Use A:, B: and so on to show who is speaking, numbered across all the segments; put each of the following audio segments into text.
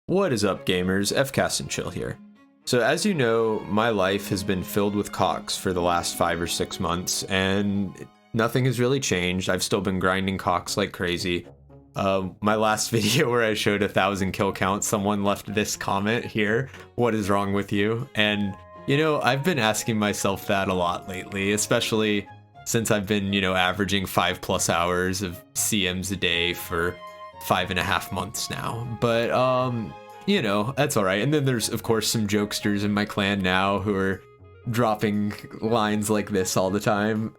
A: What is up, gamers? FCast and Chill here. So as you know, my life has been filled with CoX for the last 5 or 6 months, and nothing has really changed. I've still been grinding CoX like crazy. My last video where I showed 1,000 kill count, someone left this comment here, "What is wrong with you?" And, you know, I've been asking myself that a lot lately, especially since I've been, averaging 5+ hours of CMs a day for 5.5 months now. But, that's all right. And then there's, of course, some jokesters in my clan now who are dropping lines like this all the time,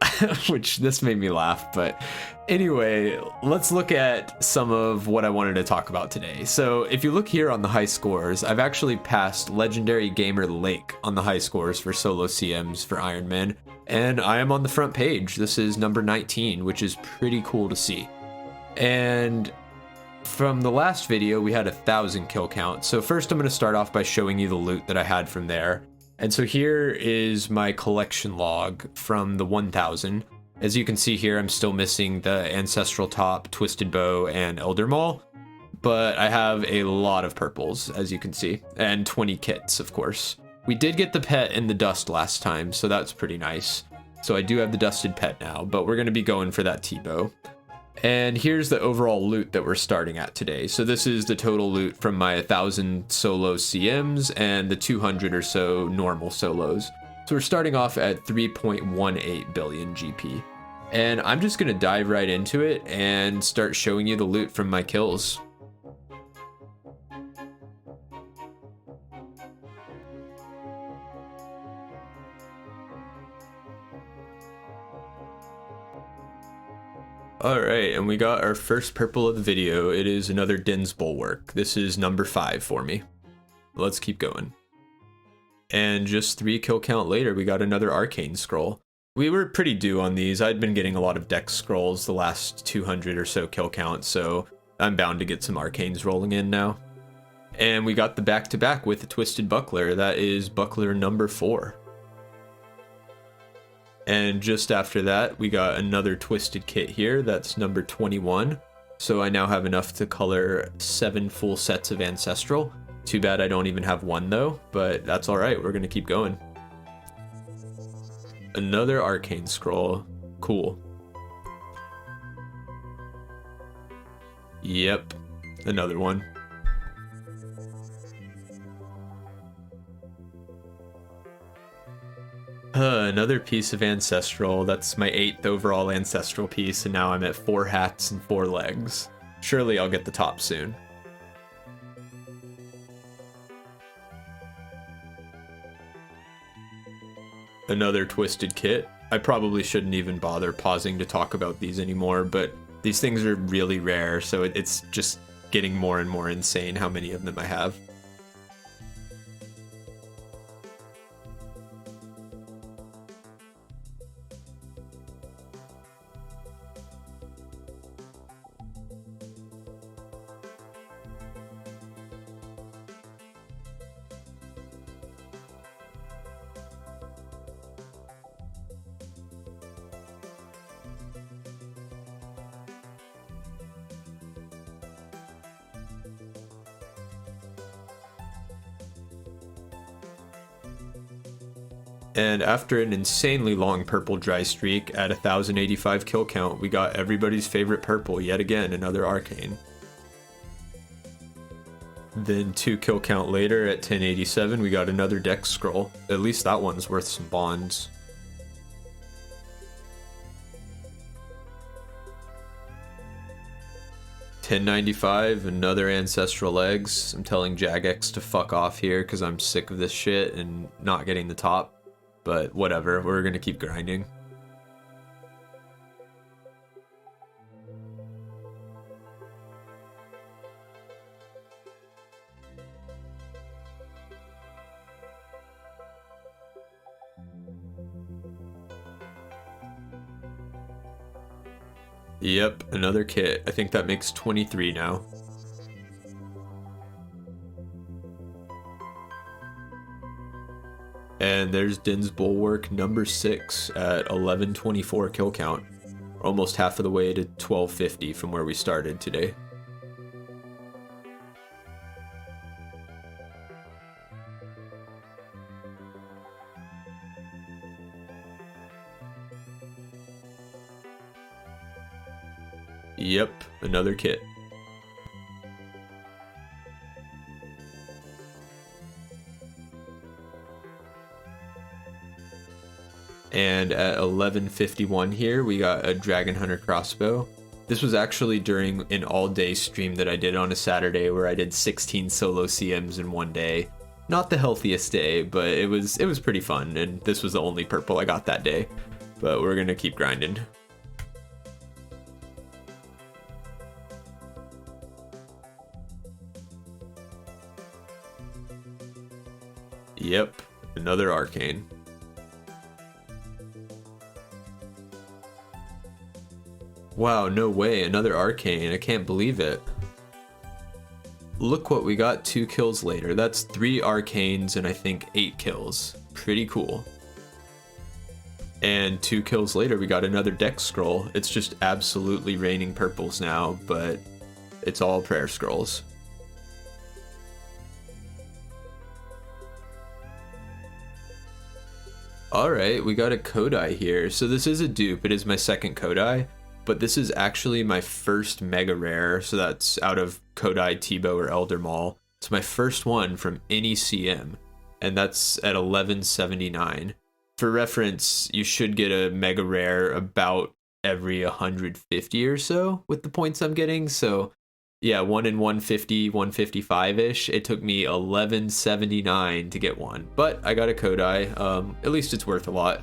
A: which this made me laugh. But anyway, let's look at some of what I wanted to talk about today. So if you look here on the high scores, I've actually passed Legendary Gamer Lake on the high scores for solo CMs for Iron Man, and I am on the front page. This is number 19, which is pretty cool to see. And from the last video, we had 1,000 kill count. So first I'm going to start off by showing you the loot that I had from there. And so here is my collection log from the 1,000. As you can see here, I'm still missing the Ancestral Top, Twisted Bow, and Elder Maul. But I have a lot of purples, as you can see, and 20 kits, of course. We did get the pet in the dust last time, so that's pretty nice. So I do have the dusted pet now, but we're going to be going for that T-Bow. And here's the overall loot that we're starting at today. So this is the total loot from my 1,000 solo CMs and the 200 or so normal solos. So we're starting off at 3.18 billion GP. And I'm just going to dive right into it and start showing you the loot from my kills. Alright, and we got our first purple of the video. It is another Din's Bulwark. This is number 5 for me. Let's keep going. And just 3 kill count later, we got another Arcane Scroll. We were pretty due on these. I'd been getting a lot of Dex Scrolls the last 200 or so kill count, so I'm bound to get some Arcanes rolling in now. And we got the back-to-back with the Twisted Buckler. That is Buckler number 4. And just after that, we got another Twisted Kit here. That's number 21. So I now have enough to color 7 full sets of Ancestral. Too bad I don't even have 1 though, but that's all right. We're going to keep going. Another Arcane Scroll. Cool. Yep, another one. Another piece of Ancestral. That's my 8th overall Ancestral piece, and now I'm at 4 hats and 4 legs. Surely I'll get the top soon. Another Twisted Kit. I probably shouldn't even bother pausing to talk about these anymore, but these things are really rare, so it's just getting more and more insane how many of them I have. And after an insanely long purple dry streak at 1,085 kill count, we got everybody's favorite purple yet again, another Arcane. Then 2 kill count later at 1087, we got another Dex Scroll. At least that one's worth some bonds. $10.95, another Ancestral Legs. I'm telling Jagex to fuck off here because I'm sick of this shit and not getting the top. But whatever, we're gonna keep grinding. Yep, another kit. I think that makes 23 now. And there's Din's Bulwark number 6 at 1124 kill count. Almost half of the way to 1250 from where we started today. Yep, another kit. And at 11:51 here, we got a Dragon Hunter crossbow. This was actually during an all-day stream that I did on a Saturday where I did 16 solo CMs in one day. Not the healthiest day, but it was pretty fun, and this was the only purple I got that day. But we're gonna keep grinding. Yep, another arcane. Wow, no way, another arcane. I can't believe it. Look what we got 2 kills later. That's 3 arcanes and I think 8 kills. Pretty cool. And 2 kills later, we got another deck scroll. It's just absolutely raining purples now, but it's all prayer scrolls. Alright, we got a Kodai here. So this is a dupe. It is my second Kodai. But this is actually my first mega rare, so that's out of Kodai, Tebow, or Elder Maul. It's my first one from any CM, and that's at 1179. For reference, you should get a mega rare about every 150 or so with the points I'm getting, so yeah, 1 in 150, 155-ish. It took me 1179 to get one, but I got a Kodai. At least it's worth a lot.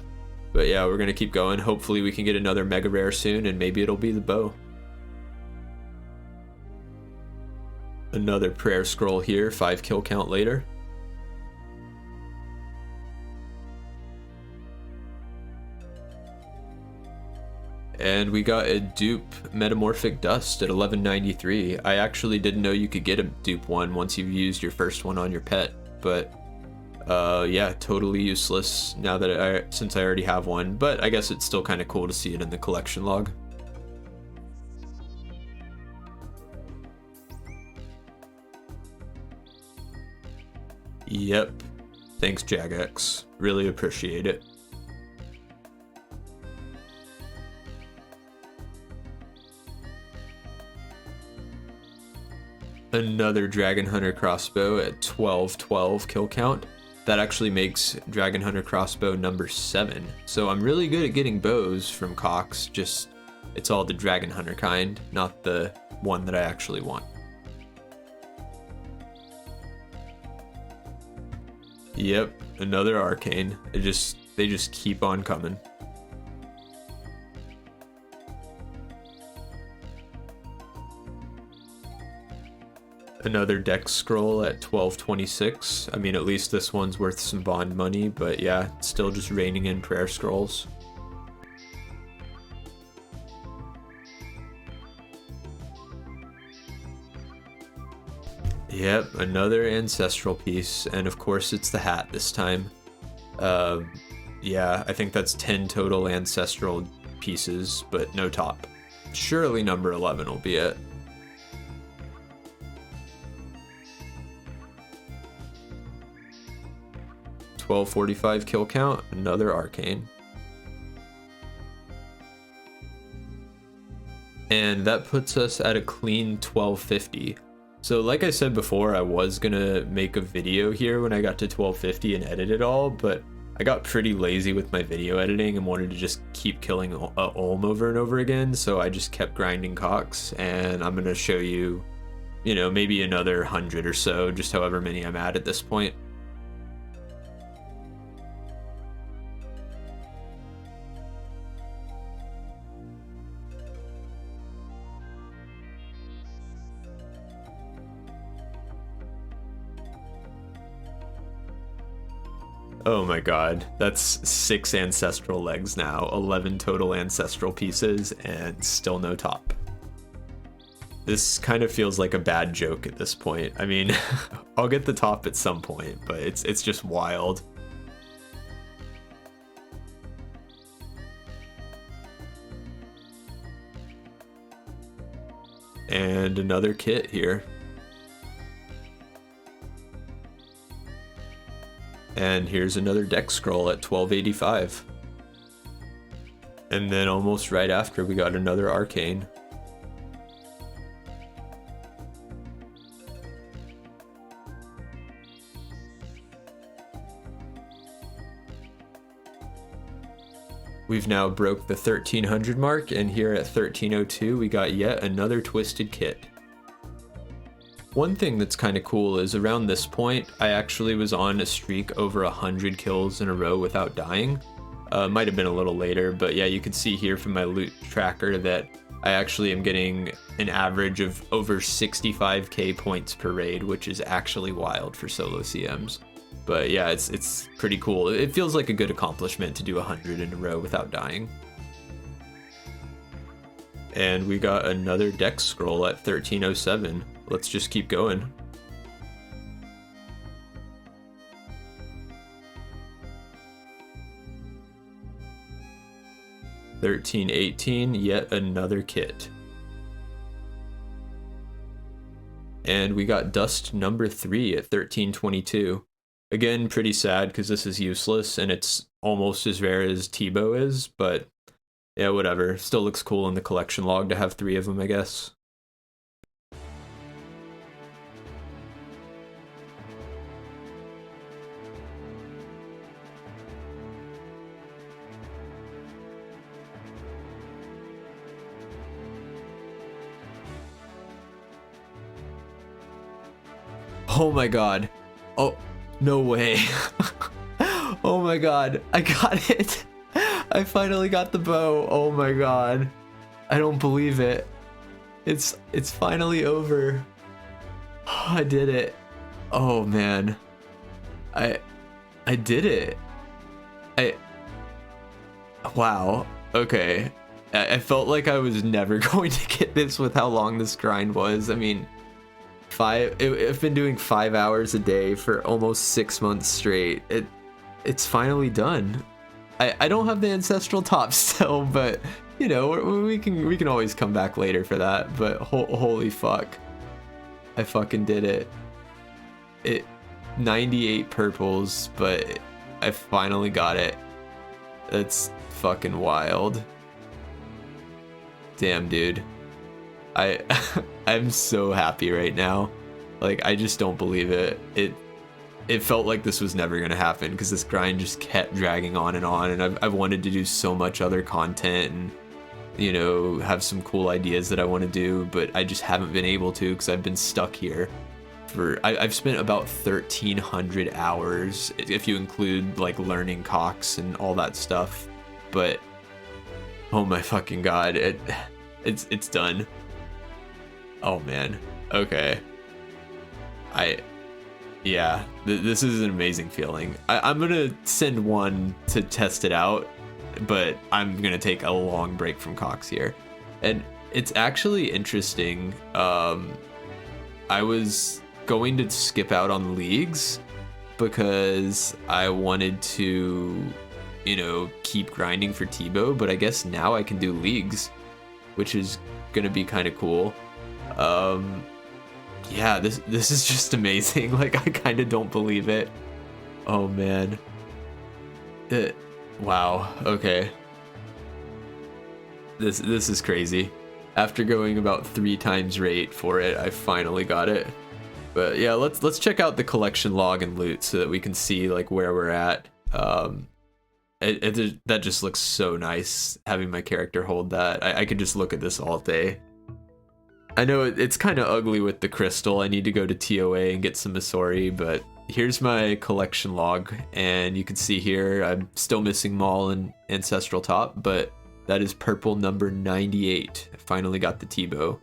A: But yeah, we're gonna keep going. Hopefully we can get another mega rare soon, and maybe it'll be the bow. Another prayer scroll here, 5 kill count later. And we got a dupe Metamorphic Dust at 1193. I actually didn't know you could get a dupe one once you've used your first one on your pet, but yeah, totally useless now that since I already have one, but I guess it's still kind of cool to see it in the collection log. Yep, thanks Jagex, really appreciate it. Another Dragon Hunter crossbow at 1212 kill count. That actually makes Dragon Hunter crossbow number 7. So I'm really good at getting bows from CoX, just it's all the Dragon Hunter kind, not the one that I actually want. Yep, another arcane. They just keep on coming. Another deck scroll at 1226. I mean, at least this one's worth some bond money, but yeah, it's still just raining in prayer scrolls. Yep, another ancestral piece, and of course it's the hat this time. Yeah, I think that's 10 total ancestral pieces, but no top. Surely number 11 will be it. $12.45 kill count, another arcane. And that puts us at a clean 1250. So like I said before, I was gonna make a video here when I got to 1250 and edit it all, but I got pretty lazy with my video editing and wanted to just keep killing Ulm over and over again, so I just kept grinding CoX, and I'm gonna show you, you know, maybe another 100 or so, just however many I'm at this point. Oh my god, that's 6 ancestral legs now, 11 total ancestral pieces, and still no top. This kind of feels like a bad joke at this point. I mean, I'll get the top at some point, but it's just wild. And another kit here. And here's another deck scroll at 1285. And then almost right after, we got another arcane. We've now broke the 1300 mark, and here at 1302 we got yet another twisted kit. One thing that's kind of cool is around this point I actually was on a streak over 100 kills in a row without dying. Might have been a little later, but yeah, you can see here from my loot tracker that I actually am getting an average of over 65k points per raid, which is actually wild for solo CMs. But yeah, it's pretty cool. It feels like a good accomplishment to do 100 in a row without dying. And we got another dex scroll at 1307. Let's just keep going. $13.18, yet another kit. And we got dust number 3 at 1322. Again, pretty sad because this is useless and it's almost as rare as T-Bow is, but yeah, whatever. Still looks cool in the collection log to have 3 of them, I guess. Oh my god. Oh, no way. Oh my god. I got it. I finally got the bow. Oh my god. I don't believe it. It's finally over. I did it. Oh man. I did it. Wow. Okay. I felt like I was never going to get this with how long this grind was. I mean, I've been doing 5 hours a day for almost 6 months straight. It's finally done. I don't have the ancestral top still, but you know, we can always come back later for that. But holy fuck, I fucking did it. 98 purples, but I finally got it. That's fucking wild. Damn, dude. I'm so happy right now. Like, I just don't believe it. It felt like this was never gonna happen because this grind just kept dragging on, and I've wanted to do so much other content and, you know, have some cool ideas that I want to do, but I just haven't been able to because I've been stuck here for I've spent about 1,300 hours if you include like learning CoX and all that stuff. But oh my fucking god, it's done. Oh man. Okay. Yeah, this is an amazing feeling. I'm gonna send one to test it out, but I'm gonna take a long break from CoX here. And it's actually interesting. I was going to skip out on leagues because I wanted to, you know, keep grinding for T-Bow, but I guess now I can do leagues, which is gonna be kind of cool. Yeah, this is just amazing. Like, I kind of don't believe it. Oh man. Wow. Okay. This is crazy. After going about 3 times rate for it, I finally got it. But yeah, let's check out the collection log and loot so that we can see like where we're at. That just looks so nice having my character hold that. I could just look at this all day. I know it's kind of ugly with the crystal. I need to go to TOA and get some Misori, but here's my collection log, and you can see here I'm still missing Maul and Ancestral Top, but that is purple number 98. I finally got the T-Bow,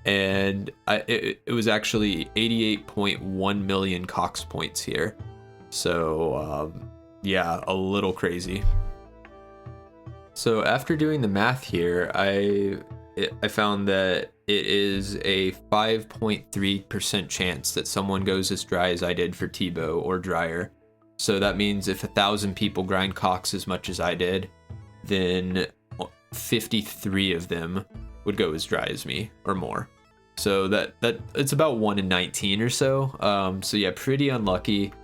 A: and it was actually 88.1 million CoX points here. So yeah, a little crazy. So after doing the math here, I found that it is a 5.3% chance that someone goes as dry as I did for T-Bow or drier. So that means if 1,000 people grind CoX as much as I did, then 53 of them would go as dry as me or more. So that it's about 1 in 19 or so. So yeah, pretty unlucky.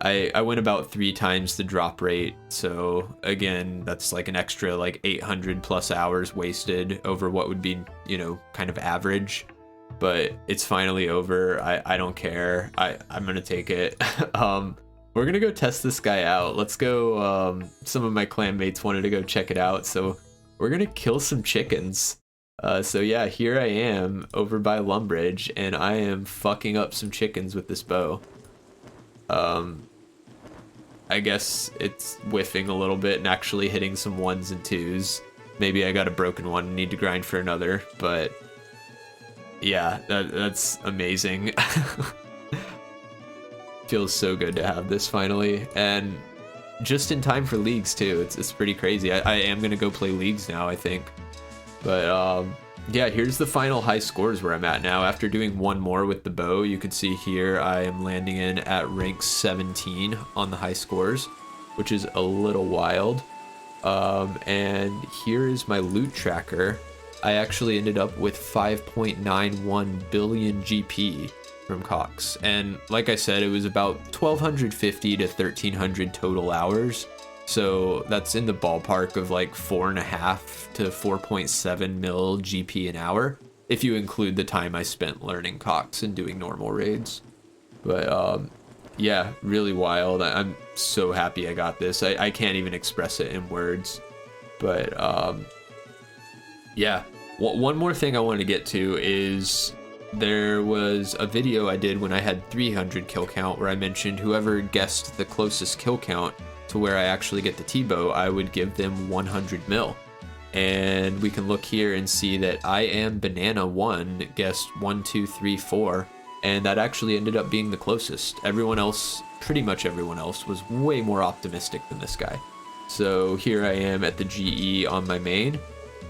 A: I went about 3 times the drop rate, so again, that's like an extra like 800 plus hours wasted over what would be, you know, kind of average. But it's finally over. I don't care. I'm gonna take it. we're gonna go test this guy out. Let's go. Some of my clanmates wanted to go check it out, so we're gonna kill some chickens. So yeah, here I am over by Lumbridge, and I am fucking up some chickens with this bow. I guess it's whiffing a little bit and actually hitting some 1s and 2s. Maybe I got a broken one and need to grind for another, but yeah, that's amazing. Feels so good to have this finally, and just in time for leagues too. It's pretty crazy. I am gonna go play leagues now, I think. But yeah, here's the final high scores where I'm at now. After doing one more with the bow, you can see here I am landing in at rank 17 on the high scores, which is a little wild. And here is my loot tracker. I actually ended up with 5.91 billion GP from CoX, and like I said, it was about 1250 to 1300 total hours, so that's in the ballpark of like 4.5 to 4.7 mil GP an hour if you include the time I spent learning CoX and doing normal raids. But yeah, really wild. I'm so happy I got this. I can't even express it in words. But yeah, one more thing I wanted to get to is there was a video I did when I had 300 kill count where I mentioned whoever guessed the closest kill count to where I actually get the T-bow, I would give them 100 mil. And we can look here and see that I am Banana 1 guessed 1, 2, 3, 4, and that actually ended up being the closest. Everyone else, pretty much everyone else, was way more optimistic than this guy. So here I am at the GE on my main,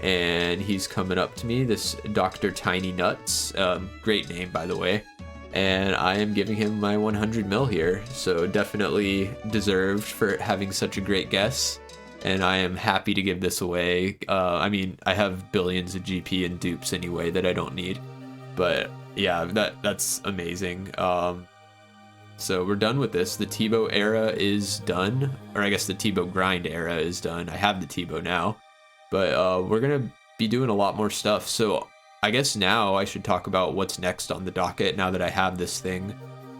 A: and he's coming up to me, this Dr. Tiny Nuts, great name by the way, and I am giving him my 100 mil here, so definitely deserved for having such a great guess, and I am happy to give this away. I mean, I have billions of GP and dupes anyway that I don't need, but yeah, that's amazing. So we're done with this. The T-bow era is done, or I guess the T-bow grind era is done. I have the T-bow now. But we're going to be doing a lot more stuff. So I guess now I should talk about what's next on the docket now that I have this thing.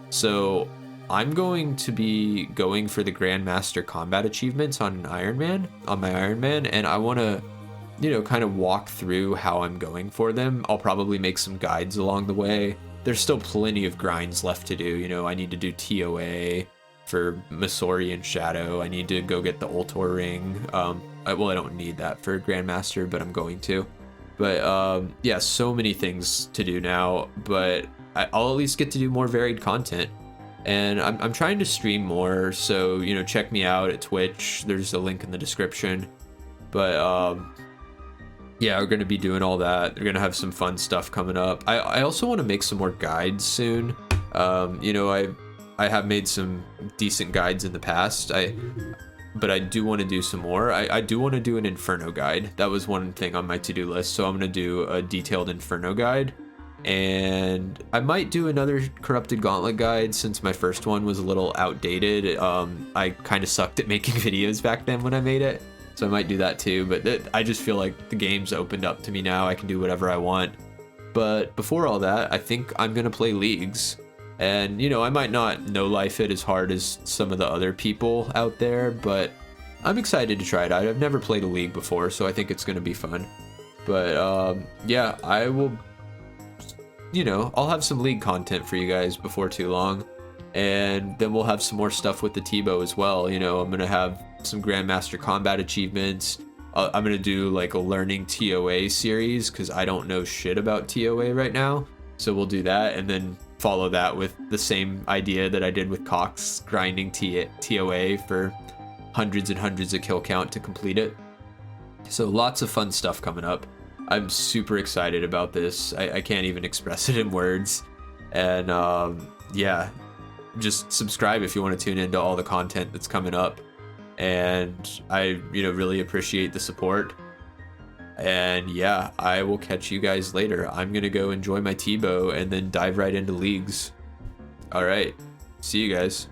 A: So I'm going to be going for the Grandmaster Combat achievements on my Iron Man, and I want to, kind of walk through how I'm going for them. I'll probably make some guides along the way. There's still plenty of grinds left to do. I need to do TOA for Masorian Shadow. I need to go get the Ultor Ring. Well, I don't need that for Grandmaster, but I'm going to. But yeah, so many things to do now, but I'll at least get to do more varied content. And I'm trying to stream more, so, check me out at Twitch. There's a link in the description. But yeah, we're going to be doing all that. We're going to have some fun stuff coming up. I also want to make some more guides soon. I have made some decent guides in the past. But I do want to do some more. I do want to do an Inferno guide. That was one thing on my to-do list, so I'm going to do a detailed Inferno guide. And I might do another Corrupted Gauntlet guide since my first one was a little outdated. I kind of sucked at making videos back then when I made it, so I might do that too. But I just feel like the game's opened up to me now. I can do whatever I want. But before all that, I think I'm going to play leagues. And, I might not no-life it as hard as some of the other people out there, but I'm excited to try it out. I've never played a league before, so I think it's going to be fun. But, yeah, I will, I'll have some league content for you guys before too long. And then we'll have some more stuff with the T-bow as well. I'm going to have some Grandmaster Combat achievements. I'm going to do, like, a learning TOA series, because I don't know shit about TOA right now. So we'll do that, and then follow that with the same idea that I did with CoX, grinding TOA for hundreds and hundreds of kill count to complete it. So lots of fun stuff coming up. I'm super excited about this. I can't even express it in words. And yeah, just subscribe if you want to tune into all the content that's coming up. And I, really appreciate the support. And yeah, I will catch you guys later. I'm going to go enjoy my T-bow and then dive right into leagues. All right. See you guys.